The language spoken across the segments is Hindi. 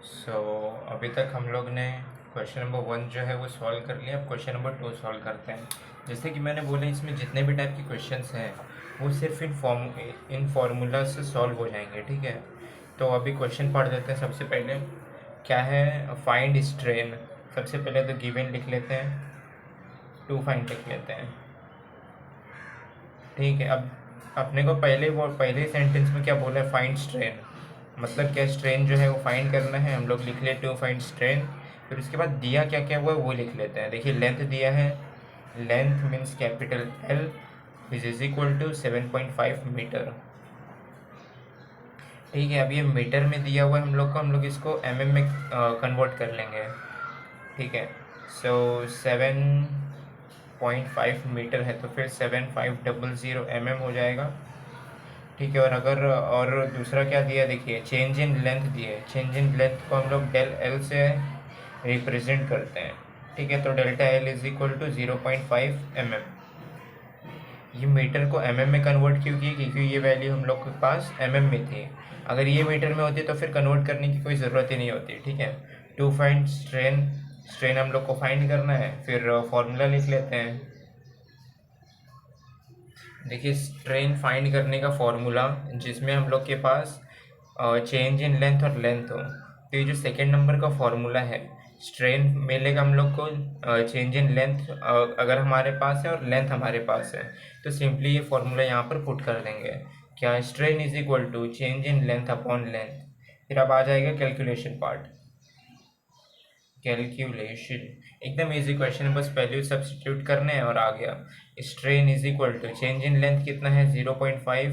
अभी तक हम लोग ने क्वेश्चन नंबर 1 जो है वो सॉल्व कर लिया। अब क्वेश्चन नंबर 2 सॉल्व करते हैं। जैसे कि मैंने बोला, इसमें जितने भी टाइप के क्वेश्चंस हैं वो सिर्फ इन फार्मूला से सॉल्व हो जाएंगे, ठीक है। तो अभी क्वेश्चन पढ़ देते हैं। सबसे पहले क्या है, फाइंड स्ट्रेन। सबसे पहले तो गिवन लिख लेते हैं, 2 फाइंड लिख लेते हैं, ठीक है। अब अपने को पहले सेंटेंस में क्या बोला है, फाइंड स्ट्रेन। मतलब क्या, स्ट्रेन जो है वो फाइंड करना है। हम लोग लिख ले 2 फाइंड स्ट्रेन। फिर उसके बाद दिया क्या क्या हुआ है वो लिख लेते हैं। देखिए लेंथ दिया है, length means capital L is equal to 7.5 metre, ठीक है। अब ये मीटर में दिया हुआ है हम लोग इसको mm में कन्वर्ट कर लेंगे, ठीक है। 7.5 मीटर है तो फिर 7500 mm हो जाएगा, ठीक है। और दूसरा क्या दिया, देखिए चेंज इन लेंथ दिए है। चेंज इन लेंथ को हम लोग डेल एल से रिप्रेजेंट करते हैं, ठीक है। तो delta L is equal to 0.5 mm। ये मीटर को mm में कन्वर्ट क्यों किए, क्योंकि ये वैल्यू हम लोग के पास mm में थी। अगर ये मीटर में होती तो फिर कन्वर्ट करने की कोई ज़रूरत ही नहीं होती, ठीक है। टू फाइंड स्ट्रेन, स्ट्रेन हम लोग को फाइंड करना है। फिर फॉर्मूला लिख लेते हैं। देखिए स्ट्रेन फाइंड करने का फॉर्मूला, जिसमें हम लोग के पास चेंज इन लेंथ और लेंथ हो, तो ये जो सेकेंड नंबर का फॉर्मूला है, स्ट्रेन मिलेगा हम लोग को चेंज इन लेंथ अगर हमारे पास है और लेंथ हमारे पास है, तो सिंपली ये फॉर्मूला यहाँ पर पुट कर देंगे। क्या, strain is equal to change in length upon length. फिर अब आ जाएगा कैलकुलेशन पार्ट। कैलकुलेशन एकदम इजी क्वेश्चन है, बस वैल्यू सब्स्टिट्यूट करने हैं और आ गया। Strain is equal to change in length कितना है 0.5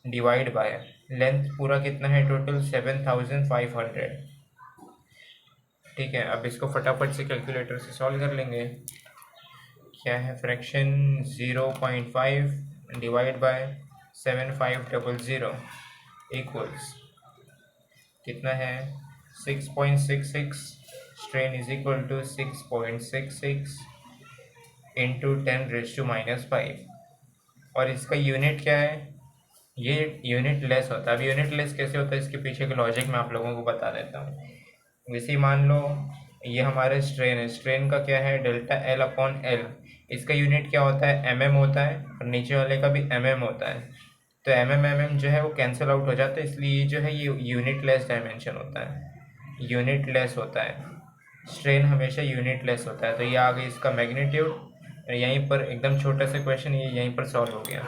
डिवाइड बाय लेंथ पूरा कितना है टोटल 7500, ठीक है। अब इसको फटाफट से कैलकुलेटर से सॉल्व कर लेंगे। क्या है, फ्रैक्शन 0.5 डिवाइड बाय 7500 इक्वल्स कितना है 6.66। Strain is equal to 6.66 into 10⁻⁻5। और इसका यूनिट क्या है, ये यूनिट लेस होता है। अब यूनिट लेस कैसे होता है, इसके पीछे का लॉजिक मैं आप लोगों को बता देता हूँ। वैसे ही मान लो ये हमारा स्ट्रेन है, स्ट्रेन का क्या है डेल्टा एल अपॉन एल। इसका यूनिट क्या होता है, mm होता है, और नीचे वाले का भी mm होता है। तो mm जो है वो कैंसिल आउट हो जाता है, इसलिए ये जो है ये यूनिट लेस डायमेंशन होता है, यूनिट लेस होता है। स्ट्रेन हमेशा यूनिट लेस होता है। तो ये आ गई इसका मैग्नीट्यूड। यहीं पर एकदम छोटा सा क्वेश्चन, ये यहीं पर सॉल्व हो गया।